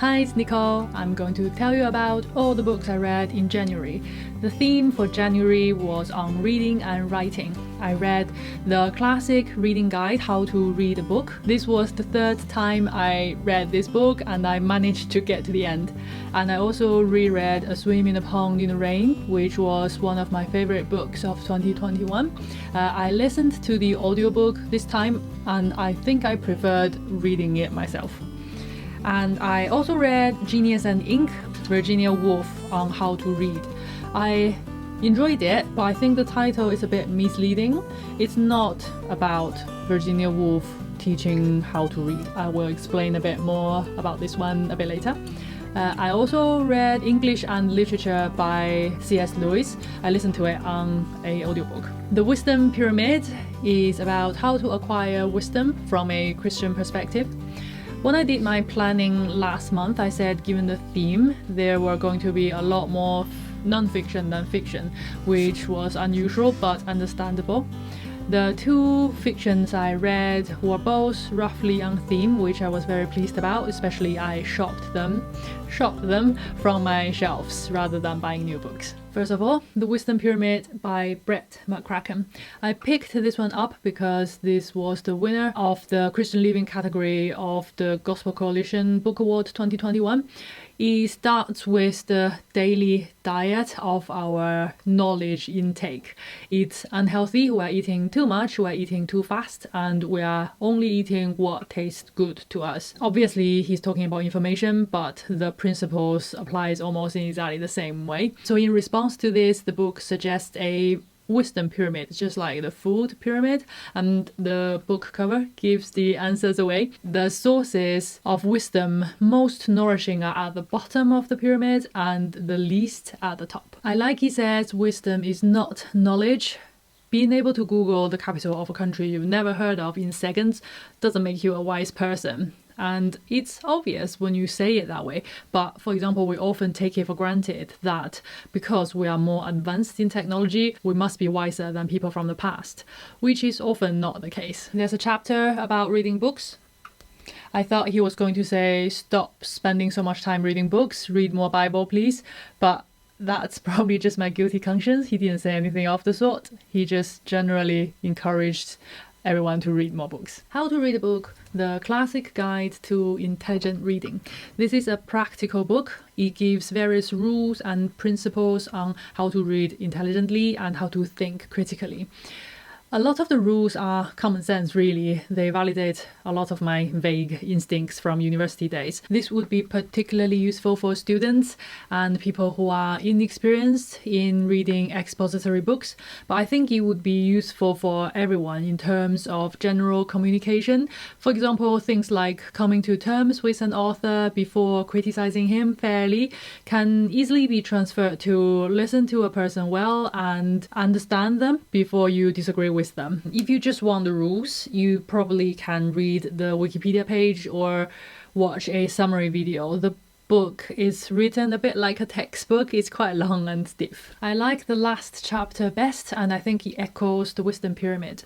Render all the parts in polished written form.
Hi, it's Nicole. I'm going to tell you about all the books I read in January. The theme for January was on reading and writing. I read the classic reading guide, How to Read a Book. This was the third time I read this book and I managed to get to the end. And I also reread A Swim in a Pond in the Rain, which was one of my favorite books of 2021. I listened to the audiobook this time and I think I preferred reading it myself. And I also read Genius and Ink, Virginia Woolf on how to read. I enjoyed it, but I think the title is a bit misleading. It's not about Virginia Woolf teaching how to read. I will explain a bit more about this one a bit later. I also read English and Literature by C.S. Lewis. I listened to it on an audiobook. The Wisdom Pyramid is about how to acquire wisdom from a Christian perspective. When I did my planning last month, I said given the theme, there were going to be a lot more non-fiction than fiction, which was unusual but understandable. The two fictions I read were both roughly on theme, which I was very pleased about, especially I shopped them from my shelves rather than buying new books. First of all, The Wisdom Pyramid by Brett McCracken. I picked this one up because this was the winner of the Christian Living category of the Gospel Coalition Book Award 2021. It starts with the daily diet of our knowledge intake. It's unhealthy, we're eating too much, we're eating too fast, and we are only eating what tastes good to us. Obviously, he's talking about information, but the principles applies almost in exactly the same way. So in response to this, the book suggests a wisdom pyramid, just like the food pyramid, and the book cover gives the answers away. The sources of wisdom most nourishing are at the bottom of the pyramid and the least at the top. I like he says wisdom is not knowledge. Being able to Google the capital of a country you've never heard of in seconds doesn't make you a wise person. And it's obvious when you say it that way, but for example, we often take it for granted that because we are more advanced in technology, we must be wiser than people from the past, which is often not the case. There's a chapter about reading books. I thought he was going to say, stop spending so much time reading books, read more Bible, please, but that's probably just my guilty conscience. He didn't say anything of the sort. He just generally encouraged everyone to read more books. How to Read a Book, the classic guide to intelligent reading. This is a practical book. It gives various rules and principles on how to read intelligently and how to think critically. A lot of the rules are common sense, really. They validate a lot of my vague instincts from university days. This would be particularly useful for students and people who are inexperienced in reading expository books, but I think it would be useful for everyone in terms of general communication. For example, things like coming to terms with an author before criticizing him fairly can easily be transferred to listen to a person well and understand them before you disagree with them. If you just want the rules, you probably can read the Wikipedia page or watch a summary video. The book is written a bit like a textbook. It's quite long and stiff. I like the last chapter best, and I think it echoes the Wisdom Pyramid.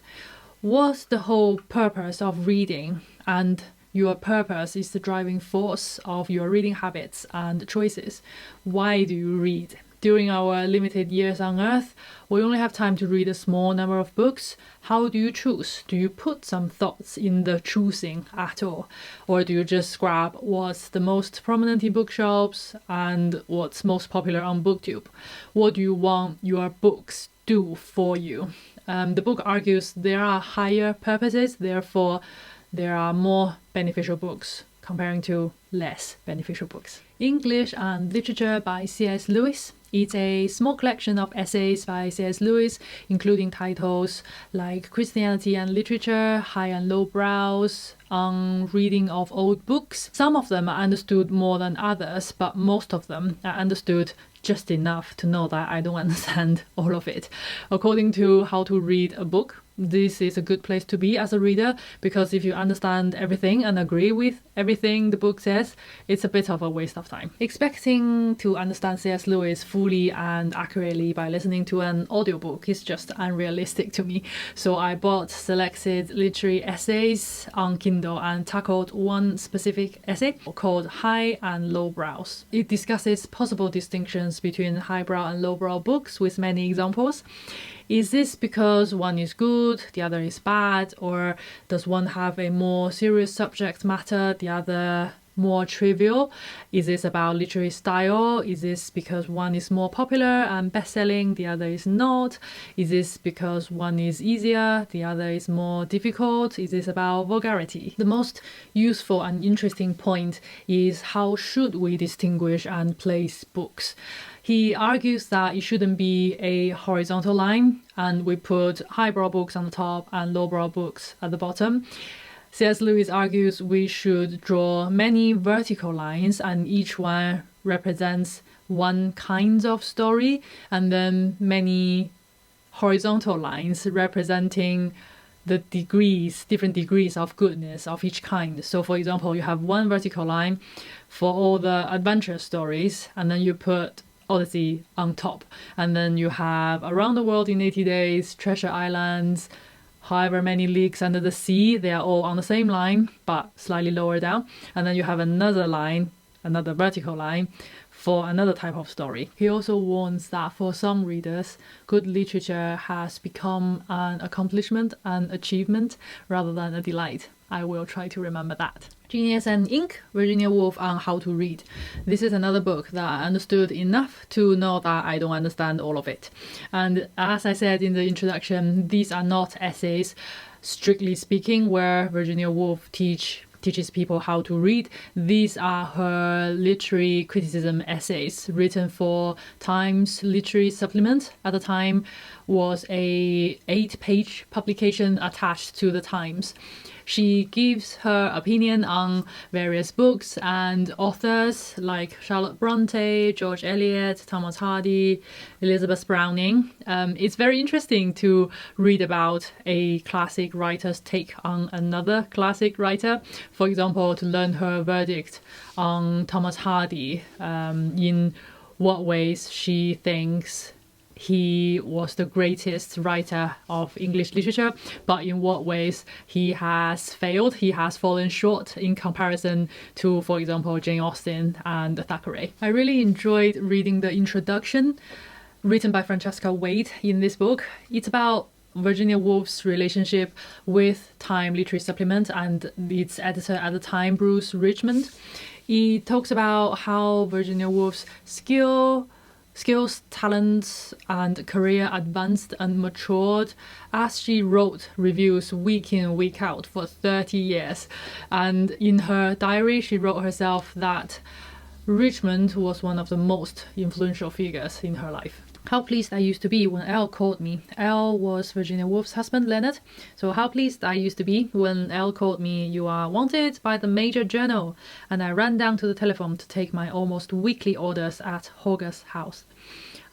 What's the whole purpose of reading? And your purpose is the driving force of your reading habits and choices. Why do you read? During our limited years on Earth, we only have time to read a small number of books. How do you choose? Do you put some thoughts in the choosing at all? Or do you just grab what's the most prominent in bookshops and what's most popular on BookTube? What do you want your books do for you? The book argues there are higher purposes, therefore there are more beneficial books comparing to less beneficial books. English and Literature by C.S. Lewis. It's a small collection of essays by C.S. Lewis, including titles like Christianity and Literature, High and Low Brows, on reading of old books. Some of them are understood more than others, but most of them are understood just enough to know that I don't understand all of it. According to How to Read a Book, this is a good place to be as a reader, because if you understand everything and agree with everything the book says, it's a bit of a waste of time. Expecting to understand C.S. Lewis fully and accurately by listening to an audiobook is just unrealistic to me. So I bought selected literary essays on Kindle and tackled one specific essay called High and Low Brows. It discusses possible distinctions between highbrow and lowbrow books with many examples. Is this because one is good, the other is bad, or does one have a more serious subject matter, the other more trivial? Is this about literary style? Is this because one is more popular and best-selling, the other is not? Is this because one is easier, the other is more difficult? Is this about vulgarity? The most useful and interesting point is how should we distinguish and place books? He argues that it shouldn't be a horizontal line, and we put highbrow books on the top and lowbrow books at the bottom. C.S. Lewis argues we should draw many vertical lines, and each one represents one kind of story, and then many horizontal lines representing the different degrees of goodness of each kind. So for example, you have one vertical line for all the adventure stories, and then you put Odyssey on top, and then you have Around the World in 80 Days, Treasure Islands, however many leagues under the sea. They are all on the same line but slightly lower down, and then you have another line, another vertical line for another type of story. He also warns that for some readers, good literature has become an accomplishment and achievement rather than a delight. I will try to remember that. Genius and Ink, Virginia Woolf on How to Read. This is another book that I understood enough to know that I don't understand all of it. And as I said in the introduction, these are not essays, strictly speaking, where Virginia Woolf teaches people how to read. These are her literary criticism essays written for Times Literary Supplement. At the time was a 8-page publication attached to the Times. She gives her opinion on various books and authors like Charlotte Bronte, George Eliot, Thomas Hardy, Elizabeth Browning. It's very interesting to read about a classic writer's take on another classic writer. For example, to learn her verdict on Thomas Hardy, in what ways she thinks he was the greatest writer of English literature, but in what ways he has failed, he has fallen short in comparison to, for example, Jane Austen and Thackeray. I really enjoyed reading the introduction written by Francesca Wade in this book. It's about Virginia Woolf's relationship with Time Literary Supplement and its editor at the time, Bruce Richmond. He talks about how Virginia Woolf's skills, talents, and career advanced and matured as she wrote reviews week in, week out for 30 years. And in her diary, she wrote herself that Richmond was one of the most influential figures in her life. How pleased I used to be when Elle called me. Elle was Virginia Woolf's husband, Leonard. So how pleased I used to be when Elle called me, "You are wanted by the Major Journal," and I ran down to the telephone to take my almost weekly orders at Hoggar's house.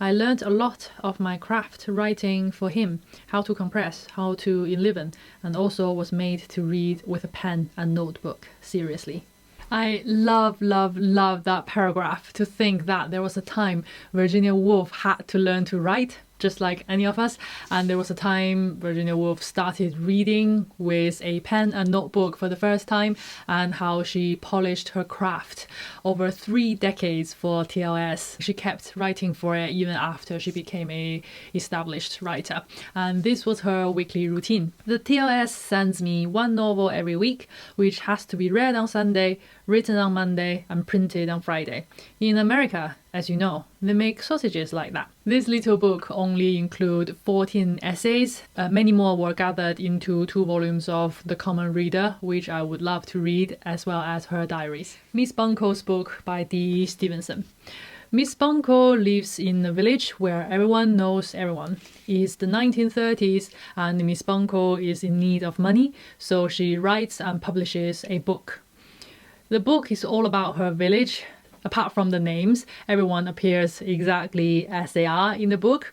I learned a lot of my craft writing for him, how to compress, how to enliven, and also was made to read with a pen and notebook seriously. I love that paragraph, to think that there was a time Virginia Woolf had to learn to write, just like any of us, and there was a time Virginia Woolf started reading with a pen and notebook for the first time, and how she polished her craft over 3 decades for TLS. She kept writing for it even after she became a established writer, and this was her weekly routine. The TLS sends me 1 novel every week, which has to be read on Sunday, written on Monday, and printed on Friday. In America, as you know, they make sausages like that. This little book only includes 14 essays. Many more were gathered into 2 volumes of The Common Reader, which I would love to read, as well as her diaries. Miss Buncle's book by D. Stevenson. Miss Buncle lives in a village where everyone knows everyone. It's the 1930s and Miss Buncle is in need of money, so she writes and publishes a book. The book is all about her village. Apart from the names, everyone appears exactly as they are in the book.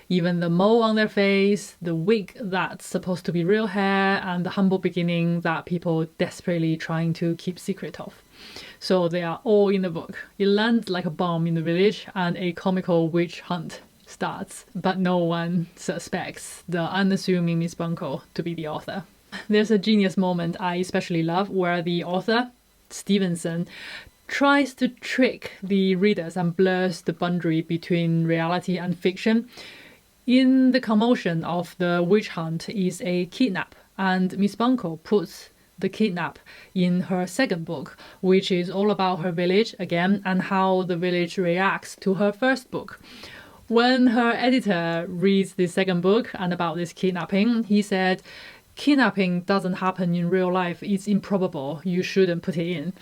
even the mole on their face, the wig that's supposed to be real hair, and the humble beginning that people desperately trying to keep secret of. So they are all in the book. It lands like a bomb in the village and a comical witch hunt starts, but no one suspects the unassuming Miss Buncle to be the author. There's a genius moment I especially love where the author, Stevenson, tries to trick the readers and blurs the boundary between reality and fiction. In the commotion of the witch hunt is a kidnap, and Miss Buncle puts the kidnap in her second book, which is all about her village again and how the village reacts to her first book. When her editor reads the second book and about this kidnapping, he said, "Kidnapping doesn't happen in real life, it's improbable, you shouldn't put it in."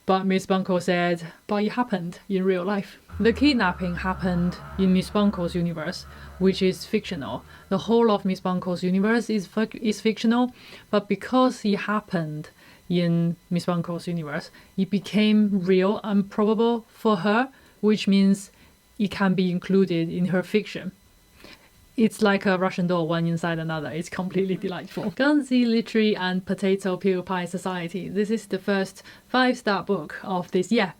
But Miss Buncle said, "But it happened in real life." The kidnapping happened in Miss Buncle's universe, which is fictional. The whole of Miss Buncle's universe is fictional, but because it happened in Miss Buncle's universe, it became real and probable for her, which means it can be included in her fiction. It's like a Russian doll, one inside another. It's completely delightful. Guernsey Literary and Potato Peel Pie Society. This is the first 5-star book of this year.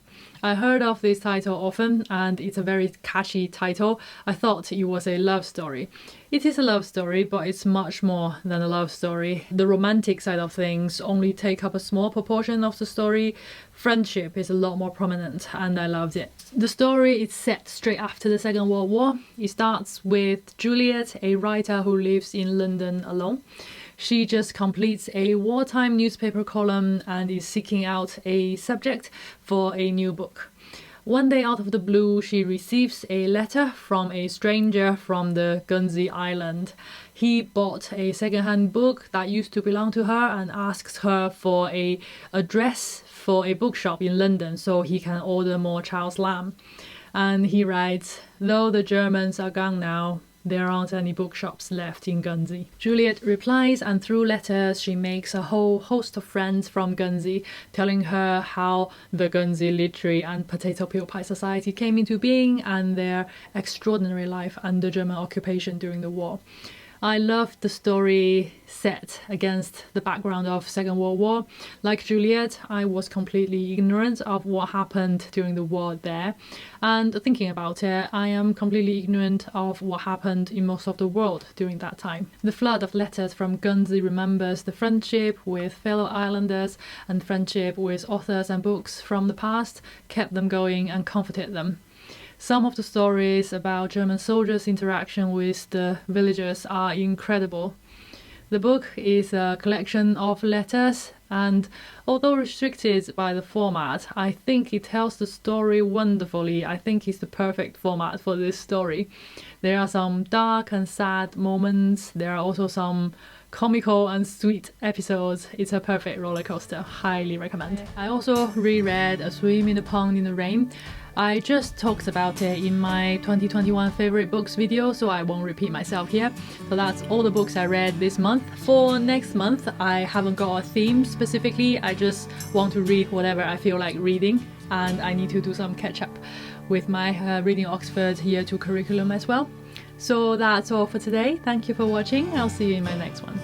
I heard of this title often and it's a very catchy title. I thought it was a love story. It is a love story, but it's much more than a love story. The romantic side of things only take up a small proportion of the story. Friendship is a lot more prominent and I loved it. The story is set straight after the Second World War. It starts with Juliet, a writer who lives in London alone. She just completes a wartime newspaper column and is seeking out a subject for a new book. One day out of the blue, she receives a letter from a stranger from the Guernsey island. He bought a second-hand book that used to belong to her and asks her for an address for a bookshop in London so he can order more Charles Lamb. And he writes, "Though the Germans are gone now, there aren't any bookshops left in Guernsey." Juliet replies, and through letters she makes a whole host of friends from Guernsey, telling her how the Guernsey Literary and Potato Peel Pie Society came into being and their extraordinary life under German occupation during the war. I love the story set against the background of Second World War. Like Juliet, I was completely ignorant of what happened during the war there. And thinking about it, I am completely ignorant of what happened in most of the world during that time. The flood of letters from Guernsey remembers the friendship with fellow islanders and friendship with authors and books from the past, kept them going and comforted them. Some of the stories about German soldiers' interaction with the villagers are incredible. The book is a collection of letters, and although restricted by the format, I think it tells the story wonderfully. I think it's the perfect format for this story. There are some dark and sad moments. There are also some comical and sweet episodes. It's a perfect roller coaster. Highly recommend. I also reread A Swim in the Pond in the Rain. I just talked about it in my 2021 favorite books video, so I won't repeat myself here. So that's all the books I read this month. For next month, I haven't got a theme specifically. I just want to read whatever I feel like reading, and I need to do some catch up with my Reading Oxford Year 2 curriculum as well. So that's all for today. Thank you for watching. I'll see you in my next one.